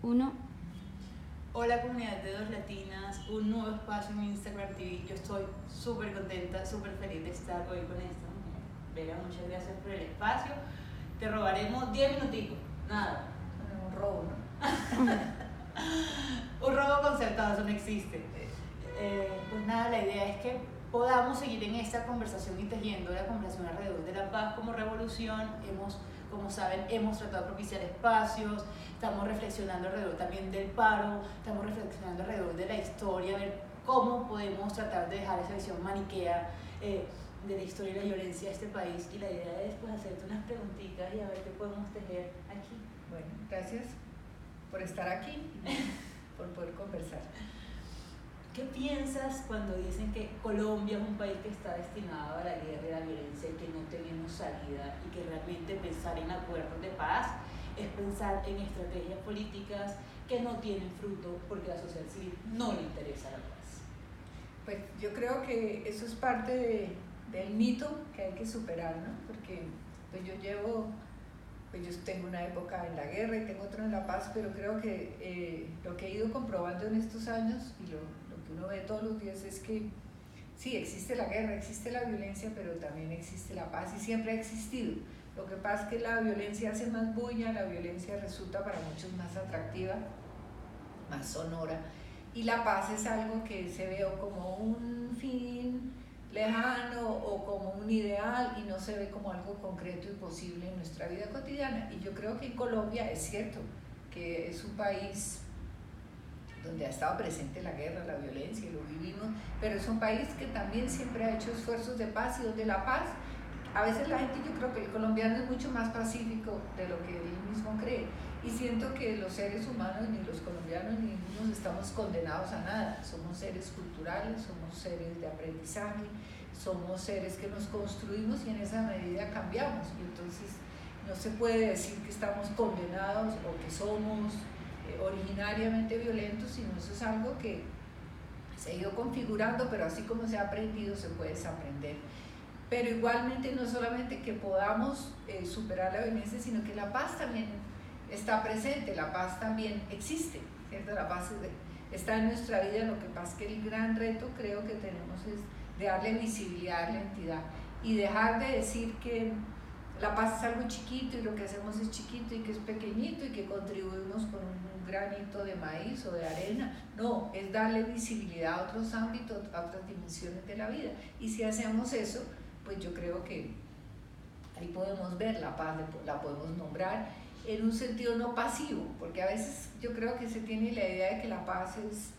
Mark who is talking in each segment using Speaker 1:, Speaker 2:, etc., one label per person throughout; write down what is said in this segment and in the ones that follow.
Speaker 1: Uno.
Speaker 2: Hola comunidad de Dos Latinas, un nuevo espacio en Instagram TV. Yo estoy súper contenta, súper feliz de estar hoy con esta mujer. Vera, muchas gracias por el espacio. Te robaremos 10 minuticos, nada.
Speaker 3: Un robo, ¿no?
Speaker 2: Un robo concertado, eso no existe. Pues nada, la idea es que podamos seguir en esta conversación y tejiendo la conversación alrededor de la paz como revolución. Como saben, hemos tratado de propiciar espacios, estamos reflexionando alrededor también del paro, estamos reflexionando alrededor de la historia, ver cómo podemos tratar de dejar esa visión maniquea de la historia y la violencia de este país. Y la idea es pues hacerte unas preguntitas y a ver qué podemos tejer aquí.
Speaker 3: Bueno, gracias por estar aquí y por poder conversar.
Speaker 2: ¿Qué piensas cuando dicen que Colombia es un país que está destinado a la guerra y a la violencia y que no tenemos salida y que realmente pensar en acuerdos de paz es pensar en estrategias políticas que no tienen fruto porque a la sociedad civil no le interesa la paz?
Speaker 3: Pues yo creo que eso es parte del mito que hay que superar, ¿no? Porque pues yo tengo una época en la guerra y tengo otra en la paz, pero creo que lo que he ido comprobando en estos años y lo que uno ve todos los días es que sí, existe la guerra, existe la violencia, pero también existe la paz y siempre ha existido. Lo que pasa es que la violencia hace más bulla, la violencia resulta para muchos más atractiva, más sonora, y la paz es algo que se ve como un fin lejano o como un ideal y no se ve como algo concreto y posible en nuestra vida cotidiana. Y yo creo que en Colombia es cierto que es un país donde ha estado presente la guerra, la violencia, y lo vivimos, pero es un país que también siempre ha hecho esfuerzos de paz y donde la paz, a veces la gente, yo creo que el colombiano es mucho más pacífico de lo que él mismo cree, y siento que los seres humanos, ni los colombianos, ni ninguno estamos condenados a nada. Somos seres culturales, somos seres de aprendizaje, somos seres que nos construimos y en esa medida cambiamos, y entonces no se puede decir que estamos condenados o que somos originariamente violentos, sino eso es algo que se ha ido configurando, pero así como se ha aprendido, se puede desaprender. Pero igualmente no solamente que podamos superar la violencia, sino que la paz también está presente, la paz también existe, ¿cierto? La paz está en nuestra vida. Lo que pasa es que el gran reto creo que tenemos es de darle visibilidad a la entidad y dejar de decir que la paz es algo chiquito y lo que hacemos es chiquito y que es pequeñito y que contribuimos con un granito de maíz o de arena. No, es darle visibilidad a otros ámbitos, a otras dimensiones de la vida. Y si hacemos eso, pues yo creo que ahí podemos ver la paz, la podemos nombrar en un sentido no pasivo, porque a veces yo creo que se tiene la idea de que la paz es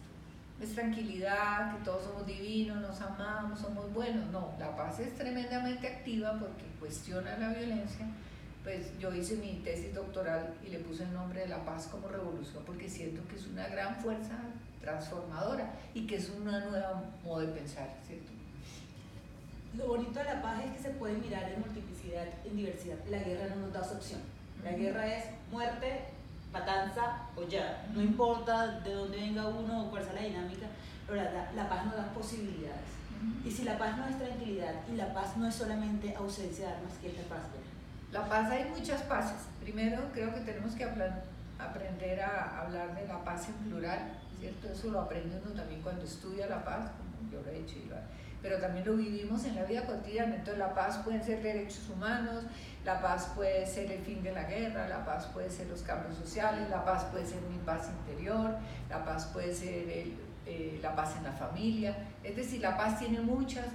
Speaker 3: tranquilidad, que todos somos divinos, nos amamos, somos buenos. No, la paz es tremendamente activa porque cuestiona la violencia. Pues yo hice mi tesis doctoral y le puse el nombre de la paz como revolución porque siento que es una gran fuerza transformadora y que es una nueva modo de pensar, ¿cierto?
Speaker 2: Lo bonito de la paz es que se puede mirar en multiplicidad, en diversidad. La guerra no nos da esa opción. La guerra es muerte, matanza o ya. No importa de dónde venga uno o cuál sea la dinámica, pero la paz nos da posibilidades. Y si la paz no es tranquilidad y la paz no es solamente ausencia de armas, ¿qué es la paz?
Speaker 3: La paz, hay muchas paces. Primero creo que tenemos que aprender a hablar de la paz en plural, ¿cierto? Eso lo aprende uno también cuando estudia la paz, como yo lo he hecho, pero también lo vivimos en la vida cotidiana. Entonces la paz pueden ser derechos humanos, la paz puede ser el fin de la guerra, la paz puede ser los cambios sociales, la paz puede ser mi paz interior, la paz puede ser la paz en la familia. Es decir, la paz tiene muchas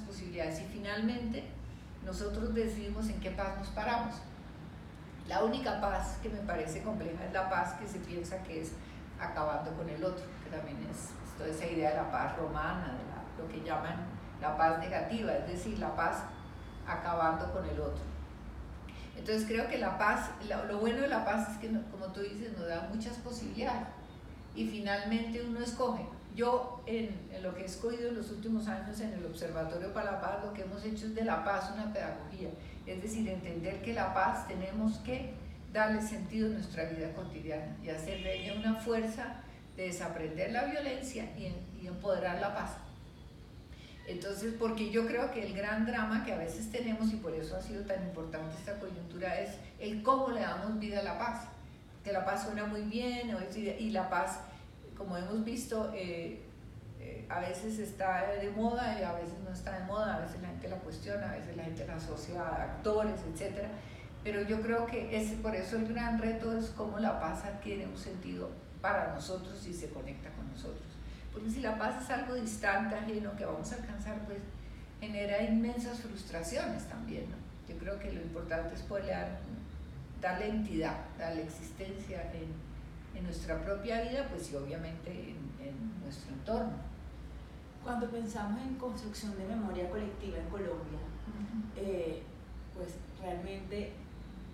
Speaker 3: posibilidades y finalmente nosotros decidimos en qué paz nos paramos. La única paz que me parece compleja es la paz que se piensa que es acabando con el otro, que también es toda esa idea de la paz romana, de lo que llaman la paz negativa, es decir, la paz acabando con el otro. Entonces creo que la paz, lo bueno de la paz es que, como tú dices, nos da muchas posibilidades y finalmente uno escoge. Yo en lo que he escogido en los últimos años en el Observatorio para la Paz, lo que hemos hecho es de la paz una pedagogía, es decir, entender que la paz tenemos que darle sentido a nuestra vida cotidiana y hacer de ella una fuerza de desaprender la violencia y empoderar la paz. Entonces, porque yo creo que el gran drama que a veces tenemos, y por eso ha sido tan importante esta coyuntura, es el cómo le damos vida a la paz. que la paz suena muy bien, y la paz, como hemos visto, a veces está de moda y a veces no está de moda, a veces la gente la cuestiona, a veces la gente la asocia a actores, etc. Pero yo creo que por eso el gran reto es cómo la paz adquiere un sentido para nosotros y se conecta con nosotros. Porque si la paz es algo distante, ajeno, que vamos a alcanzar, pues genera inmensas frustraciones también, ¿no? Yo creo que lo importante es poder darle entidad, darle existencia en nuestra propia vida, pues y obviamente en nuestro entorno.
Speaker 2: Cuando pensamos en construcción de memoria colectiva en Colombia, pues realmente,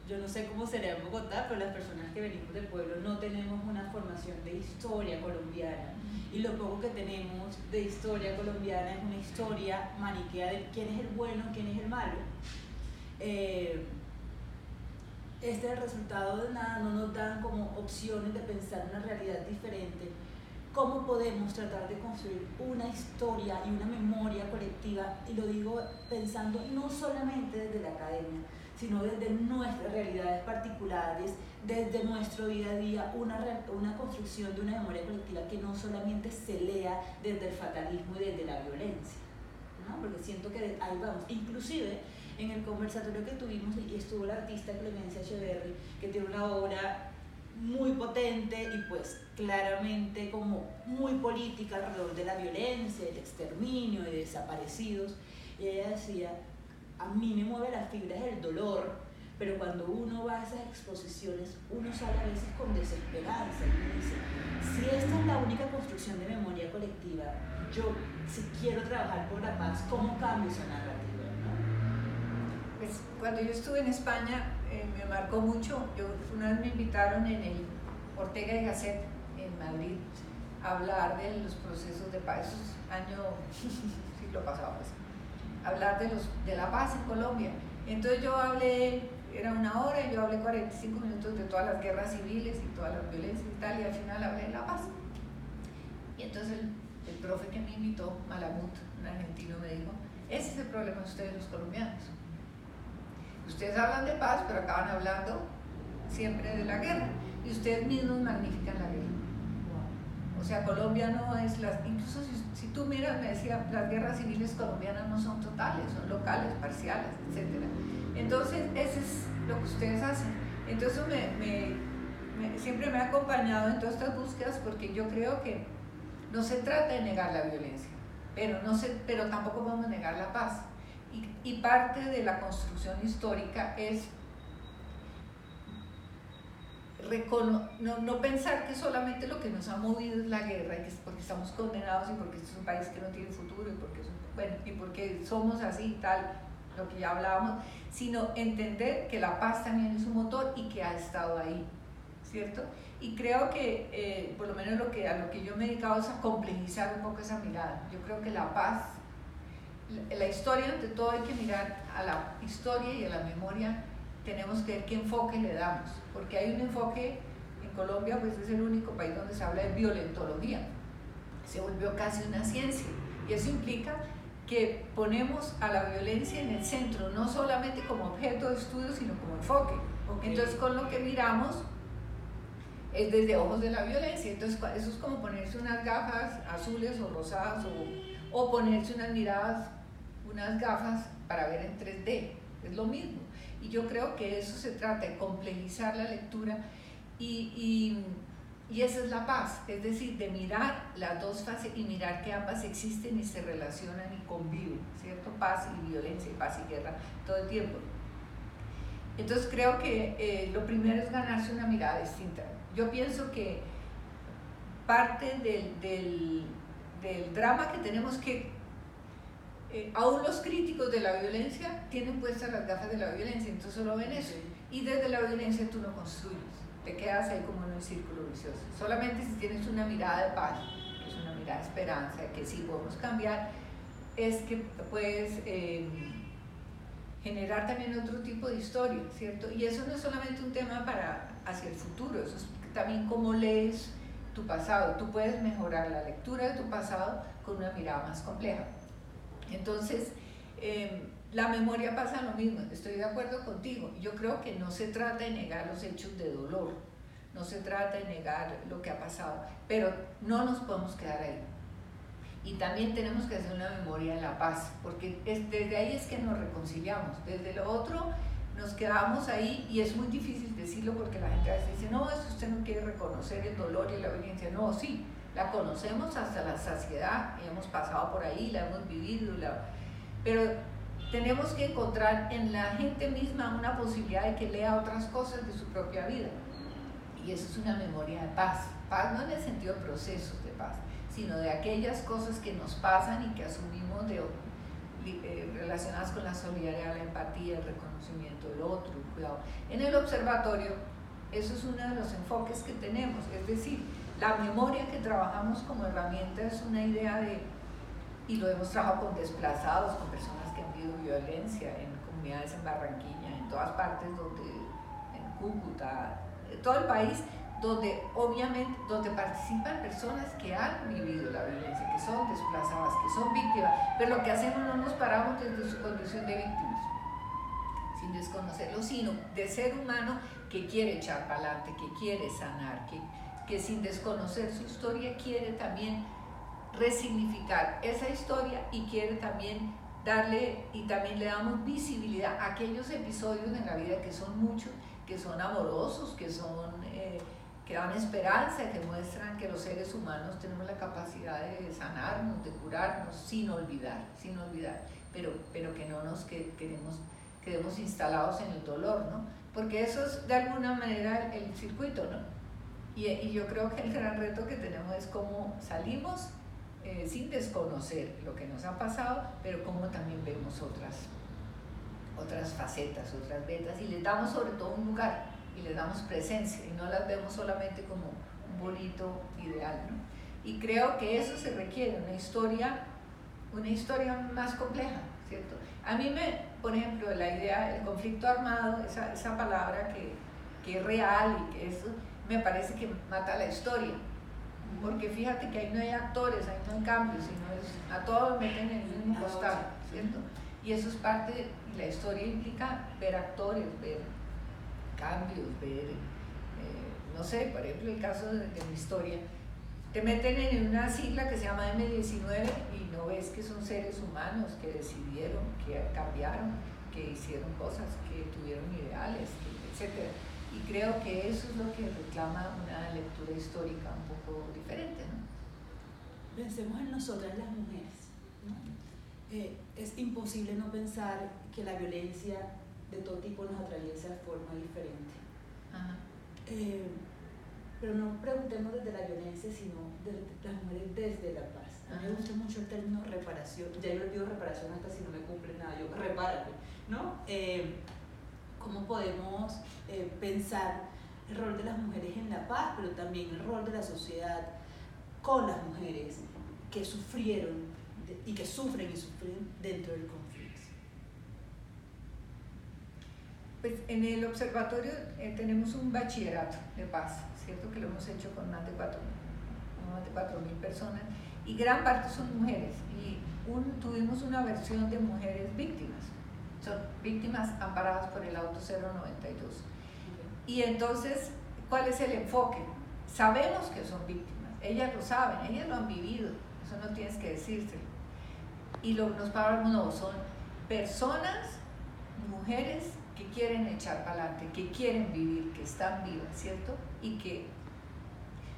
Speaker 2: yo no sé cómo será en Bogotá, pero las personas que venimos del pueblo no tenemos una formación de historia colombiana. Y lo poco que tenemos de historia colombiana es una historia maniquea de quién es el bueno, quién es el malo. Este es el resultado de nada, no nos dan como opciones de pensar una realidad diferente. ¿Cómo podemos tratar de construir una historia y una memoria colectiva? Y lo digo pensando no solamente desde la academia, sino desde nuestras realidades particulares, desde nuestro día a día, una construcción de una memoria colectiva que no solamente se lea desde el fatalismo y desde la violencia, ¿no? Porque siento que ahí vamos. Inclusive, en el conversatorio que tuvimos, y estuvo la artista Clemencia Echeverry, que tiene una obra muy potente y pues claramente como muy política alrededor de la violencia, del exterminio, de desaparecidos, y ella decía, a mí me mueve las fibras el dolor, pero cuando uno va a esas exposiciones, uno sale a veces con desesperanza y dice, si esta es la única construcción de memoria colectiva, yo si quiero trabajar por la paz, ¿cómo cambio esa narrativa? ¿No?
Speaker 3: Pues cuando yo estuve en España, me marcó mucho. Una vez me invitaron en el Ortega y Gasset en Madrid a hablar de los procesos de paz, esos años, siglo pasado, pues, hablar de la paz en Colombia. Entonces yo hablé, era una hora, y yo hablé 45 minutos de todas las guerras civiles y todas las violencias y tal, y al final hablé de la paz. Y entonces el profe que me invitó, Malamud, un argentino, me dijo, ese es el problema de ustedes los colombianos. Ustedes hablan de paz, pero acaban hablando siempre de la guerra. Y ustedes mismos magnifican la guerra. O sea, Colombia no es incluso si tú miras, me decía, las guerras civiles colombianas no son totales, son locales, parciales, etc. Entonces, eso es lo que ustedes hacen. Entonces, siempre me ha acompañado en todas estas búsquedas, porque yo creo que no se trata de negar la violencia, pero tampoco podemos negar la paz. Y parte de la construcción histórica es no pensar que solamente lo que nos ha movido es la guerra, y que es porque estamos condenados y porque este es un país que no tiene futuro y porque somos así y tal, lo que ya hablábamos, sino entender que la paz también es un motor y que ha estado ahí, ¿cierto? Y creo que, por lo menos a lo que yo me he dedicado es a complejizar un poco esa mirada. Yo creo que la paz, la historia, ante todo hay que mirar a la historia y a la memoria. Tenemos que ver qué enfoque le damos, porque hay un enfoque en Colombia, pues es el único país donde se habla de violentología, se volvió casi una ciencia, y eso implica que ponemos a la violencia en el centro, no solamente como objeto de estudio, sino como enfoque. Okay. Entonces, con lo que miramos es desde ojos de la violencia. Entonces, eso es como ponerse unas gafas azules o rosadas, o ponerse unas gafas para ver en 3D, es lo mismo. Y yo creo que eso se trata, de complejizar la lectura, y esa es la paz, es decir, de mirar las dos fases y mirar que ambas existen y se relacionan y conviven, ¿cierto? Paz y violencia, paz y guerra, todo el tiempo. Entonces creo que lo primero es ganarse una mirada distinta. Yo pienso que parte del drama que tenemos que aún los críticos de la violencia tienen puestas las gafas de la violencia, entonces solo ven eso, y desde la violencia tú no construyes, te quedas ahí como en un círculo vicioso. Solamente si tienes una mirada de paz, que es una mirada de esperanza, que sí podemos cambiar, es que puedes generar también otro tipo de historia, ¿cierto? Y eso no es solamente un tema hacia el futuro, eso es también cómo lees tu pasado. Tú puedes mejorar la lectura de tu pasado con una mirada más compleja. Entonces, la memoria pasa lo mismo, estoy de acuerdo contigo. Yo creo que no se trata de negar los hechos de dolor, no se trata de negar lo que ha pasado, pero no nos podemos quedar ahí. Y también tenemos que hacer una memoria de la paz, porque desde ahí es que nos reconciliamos. Desde lo otro nos quedamos ahí y es muy difícil decirlo porque la gente a veces dice, no, es que usted no quiere reconocer el dolor y la violencia. No, sí, la conocemos hasta la saciedad, y hemos pasado por ahí, la hemos vivido, pero tenemos que encontrar en la gente misma una posibilidad de que lea otras cosas de su propia vida. Y eso es una memoria de paz. Paz no en el sentido de procesos de paz, sino de aquellas cosas que nos pasan y que asumimos relacionadas con la solidaridad, la empatía, el reconocimiento del otro, el cuidado. En el observatorio, eso es uno de los enfoques que tenemos, es decir, la memoria que trabajamos como herramienta es una idea y lo hemos trabajado con desplazados, con personas que han vivido violencia, en comunidades en Barranquilla, en todas partes, en Cúcuta, en todo el país, donde obviamente participan personas que han vivido la violencia, que son desplazadas, que son víctimas, pero lo que hacemos no nos paramos desde su condición de víctimas, sin desconocerlo, sino de ser humano que quiere echar para adelante, que quiere sanar, que sin desconocer su historia quiere también resignificar esa historia y quiere también también le damos visibilidad a aquellos episodios en la vida que son muchos, que son amorosos, que dan esperanza, que muestran que los seres humanos tenemos la capacidad de sanarnos, de curarnos, sin olvidar, pero que no nos quedemos instalados en el dolor, ¿no? Porque eso es de alguna manera el circuito, ¿no? Y yo creo que el gran reto que tenemos es cómo salimos sin desconocer lo que nos ha pasado, pero cómo también vemos otras facetas, otras vetas, y les damos sobre todo un lugar, y les damos presencia, y no las vemos solamente como un bonito ideal, ¿no? Y creo que eso se requiere, una historia más compleja, ¿cierto? A mí por ejemplo, la idea del conflicto armado, esa palabra que es real y que eso, me parece que mata la historia, porque fíjate que ahí no hay actores, ahí no hay cambios, sino a todos meten en el mismo costal, ¿cierto? Y eso es parte, y la historia implica ver actores, ver cambios, ver, no sé, por ejemplo, el caso de mi historia, te meten en una sigla que se llama M19 y no ves que son seres humanos que decidieron, que cambiaron, que hicieron cosas, que tuvieron ideales, etc. Y creo que eso es lo que reclama una lectura histórica un poco diferente, ¿no?
Speaker 2: Pensemos en nosotras las mujeres, ¿no? Es imposible no pensar que la violencia de todo tipo nos atraviesa de forma diferente. Pero no preguntemos desde la violencia, sino de las mujeres desde la paz. A mí me gusta mucho el término reparación. Ya yo le digo reparación hasta si no me cumple nada, yo repárate, ¿no? ¿Cómo podemos pensar el rol de las mujeres en la paz, pero también el rol de la sociedad con las mujeres que sufrieron y que sufren y sufren dentro del conflicto?
Speaker 3: Pues en el observatorio tenemos un bachillerato de paz, ¿cierto? Que lo hemos hecho con más de 4.000 personas y gran parte son mujeres y tuvimos una versión de mujeres víctimas, son víctimas amparadas por el auto 092. Y entonces, ¿cuál es el enfoque? Sabemos que son víctimas, ellas lo saben, ellas lo han vivido, eso no tienes que decírselo. Y nos paramos, no, son personas, mujeres que quieren echar para adelante, que quieren vivir, que están vivas, ¿cierto? Y que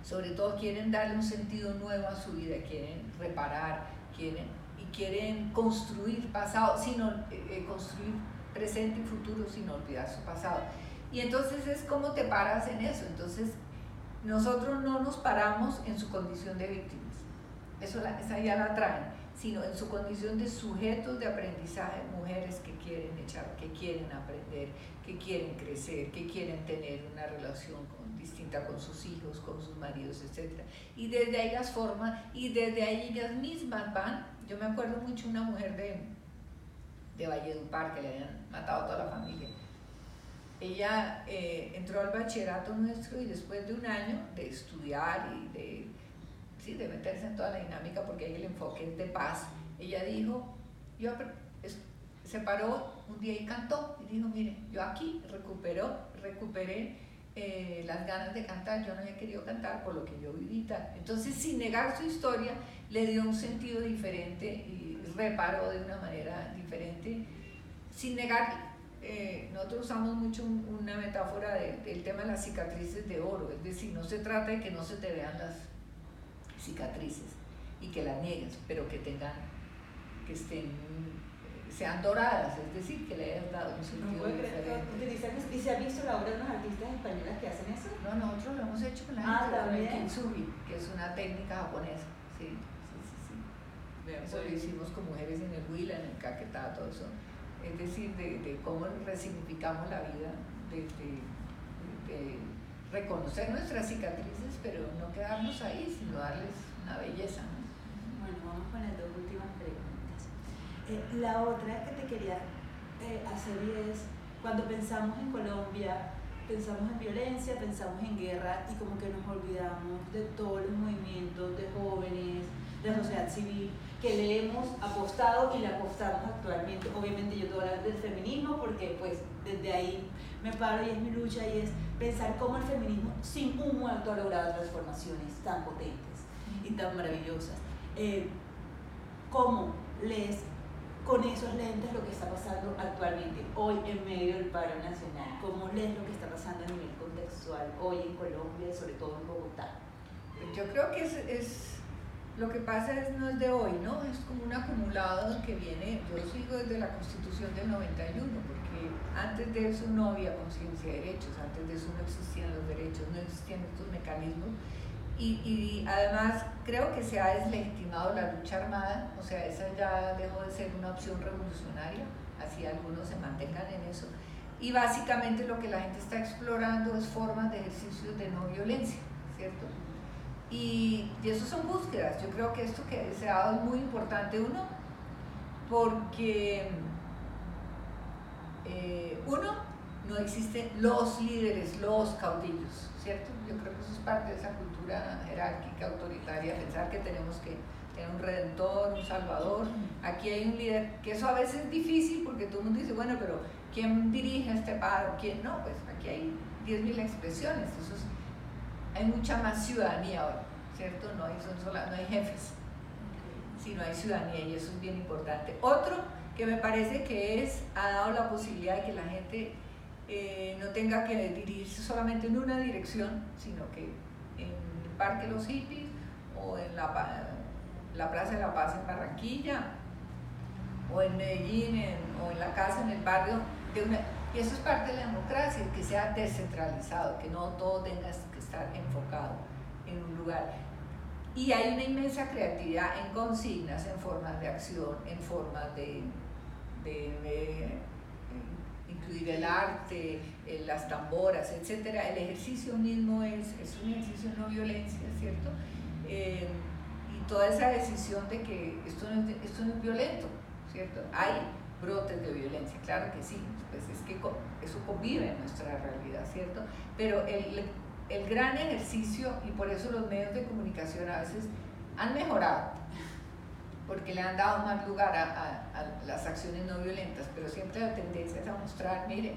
Speaker 3: sobre todo quieren darle un sentido nuevo a su vida, quieren reparar, quieren construir pasado, construir presente y futuro sin olvidar su pasado. Y entonces es como te paras en eso. Entonces nosotros no nos paramos en su condición de víctimas, esa ya la traen, sino en su condición de sujetos de aprendizaje, mujeres que quieren que quieren aprender, que quieren crecer, que quieren tener una relación distinta con sus hijos, con sus maridos, etc. Y desde ahí las forman y desde ahí ellas mismas van. Yo me acuerdo mucho una mujer de Valledupar que le habían matado a toda la familia. Ella entró al bachillerato nuestro y después de un año de estudiar y de meterse en toda la dinámica, porque ahí el enfoque es de paz, ella dijo, se paró un día y cantó y dijo, mire, yo aquí recuperé las ganas de cantar. Yo no había querido cantar por lo que yo viví tal. Entonces, sin negar su historia, le dio un sentido diferente y reparó de una manera diferente, sin negar. Nosotros usamos mucho una metáfora del tema de las cicatrices de oro, es decir, no se trata de que no se te vean las cicatrices y que las niegues, pero que sean doradas, es decir, que le hayas dado un sentido diferente.
Speaker 2: ¿Y se ha visto la obra de unos artistas españolas que hacen eso?
Speaker 3: No, nosotros lo hemos hecho con la gente, con el kintsugi, que es una técnica japonesa. Sí. Eso lo hicimos con mujeres en el Huila, en el Caquetá, todo eso. Es decir, de cómo resignificamos la vida, de reconocer nuestras cicatrices, pero no quedarnos ahí, sino darles una belleza, ¿no?
Speaker 2: Bueno, vamos con las dos últimas preguntas. La otra que te quería hacer es, cuando pensamos en Colombia, pensamos en violencia, pensamos en guerra y como que nos olvidamos de todos los movimientos de jóvenes, de la sociedad civil, que le hemos apostado y le apostamos actualmente. Obviamente yo te voy a hablar del feminismo porque pues desde ahí me paro y es mi lucha, y es pensar cómo el feminismo sin un muerto ha logrado transformaciones tan potentes y tan maravillosas. ¿Cómo lees con esos lentes lo que está pasando actualmente, hoy en medio del paro nacional? ¿Cómo lees lo que está pasando a nivel contextual hoy en Colombia, sobre todo en Bogotá?
Speaker 3: Yo creo que lo que pasa no es de hoy, ¿no? Es como un acumulado que viene. Yo sigo desde la Constitución del 91, porque antes de eso no había conciencia de derechos, antes de eso no existían los derechos, no existían estos mecanismos. Y además creo que se ha deslegitimado la lucha armada, o sea, esa ya dejó de ser una opción revolucionaria, así algunos se mantengan en eso. Y básicamente lo que la gente está explorando es formas de ejercicios de no violencia, ¿cierto? Y eso son búsquedas. Yo creo que esto que se ha dado es muy importante, uno, porque no existen los líderes, los caudillos, ¿cierto? Yo creo que eso es parte de esa cultura jerárquica, autoritaria, pensar que tenemos que tener un redentor, un salvador. Aquí hay un líder, que eso a veces es difícil porque todo el mundo dice, bueno, pero ¿quién dirige este paro? ¿Quién no? Pues aquí hay 10.000 expresiones. Hay mucha más ciudadanía ahora, ¿cierto? No hay jefes, sino hay ciudadanía, y eso es bien importante. Otro que me parece que ha dado la posibilidad de que la gente no tenga que dirigirse solamente en una dirección, sino que en el Parque Los Hippies o en la Plaza de la Paz en Barranquilla o en Medellín o en la casa, en el barrio, y eso es parte de la democracia, que sea descentralizado, que no todo tenga que estar enfocado en un lugar. Y hay una inmensa creatividad en consignas, en formas de acción, en formas de incluir el arte, las tamboras, etc. El ejercicio mismo es un ejercicio de no violencia, ¿cierto? Y toda esa decisión de que esto no es violento, ¿cierto? Hay brotes de violencia, claro que sí, pues es que eso convive en nuestra realidad, ¿cierto? Pero el gran ejercicio, y por eso los medios de comunicación a veces han mejorado, porque le han dado más lugar a las acciones no violentas, pero siempre la tendencia es a mostrar, mire,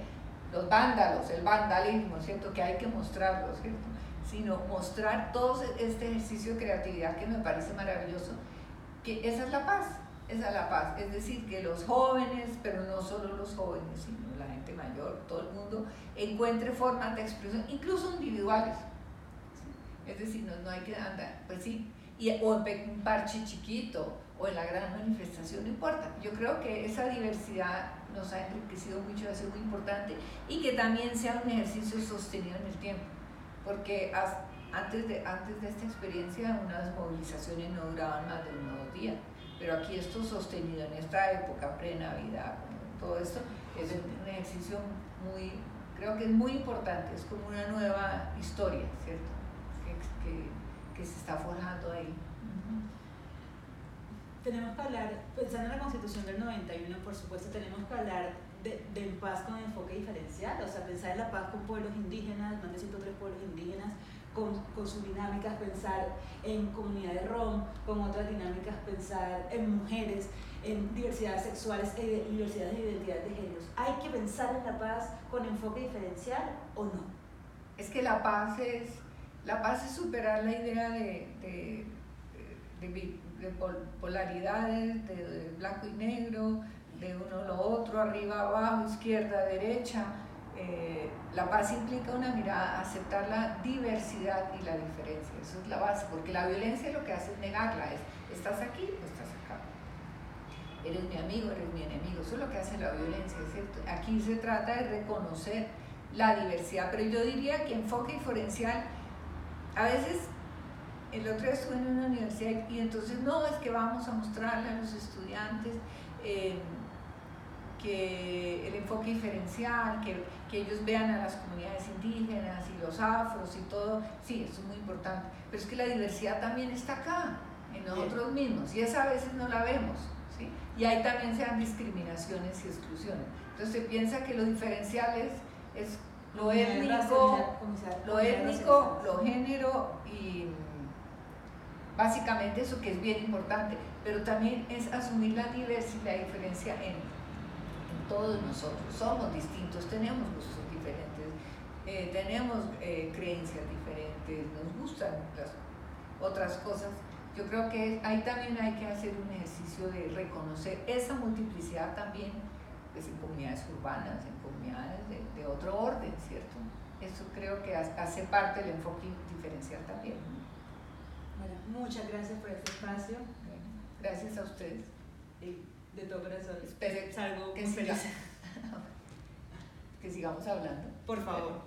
Speaker 3: los vándalos, el vandalismo, ¿cierto? Que hay que mostrarlo, ¿cierto? Sino mostrar todo este ejercicio de creatividad que me parece maravilloso, que esa es la paz. Esa es la paz, es decir, que los jóvenes, pero no solo los jóvenes, sino la gente mayor, todo el mundo, encuentre formas de expresión, incluso individuales. ¿Sí? Es decir, no hay que andar, pues sí, o en un parche chiquito, o en la gran manifestación, no importa. Yo creo que esa diversidad nos ha enriquecido mucho, ha sido muy importante, y que también sea un ejercicio sostenido en el tiempo, porque antes de esta experiencia, unas movilizaciones no duraban más de 1 o 2 días. Pero aquí esto sostenido en esta época pre-Navidad, todo esto, es un ejercicio creo que es muy importante, es como una nueva historia, ¿cierto? Que se está forjando ahí.
Speaker 2: Tenemos que hablar, pensando en la Constitución del 91, por supuesto, tenemos que hablar de paz con enfoque diferencial, o sea, pensar en la paz con pueblos indígenas, más de 103 pueblos indígenas, con sus dinámicas, pensar en comunidades rom, con otras dinámicas, pensar en mujeres, en diversidades sexuales, diversidades de identidades de géneros. ¿Hay que pensar en la paz con enfoque diferencial o no?
Speaker 3: es que la paz es superar la idea de polaridades, de blanco y negro, de uno lo otro, arriba, abajo, izquierda, derecha. La paz implica una mirada, aceptar la diversidad y la diferencia, eso es la base, porque la violencia lo que hace es negarla, estás aquí o estás acá, eres mi amigo, eres mi enemigo, eso es lo que hace la violencia, ¿cierto? Aquí se trata de reconocer la diversidad, pero yo diría que enfoque diferencial, a veces, el otro día estuve en una universidad y entonces no, es que vamos a mostrarle a los estudiantes que el enfoque diferencial, que ellos vean a las comunidades indígenas y los afros y todo, sí, eso es muy importante, pero es que la diversidad también está acá, en nosotros mismos, y esa a veces no la vemos, ¿sí? Y ahí también se dan discriminaciones y exclusiones. Entonces se piensa que lo diferencial es lo étnico, lo género y básicamente eso, que es bien importante, pero también es asumir la diversidad y la diferencia en todos nosotros. Somos distintos, tenemos gustos diferentes, tenemos creencias diferentes, nos gustan las otras cosas. Yo creo que ahí también hay que hacer un ejercicio de reconocer esa multiplicidad también, pues, en comunidades urbanas, en comunidades de otro orden, ¿cierto? Eso creo que hace parte del enfoque diferencial también.
Speaker 2: Bueno, muchas gracias por este espacio.
Speaker 3: Bueno, gracias a ustedes.
Speaker 2: De todo corazón.
Speaker 3: Espero
Speaker 2: salgo
Speaker 3: que,
Speaker 2: muy feliz.
Speaker 3: que sigamos hablando.
Speaker 2: Por favor.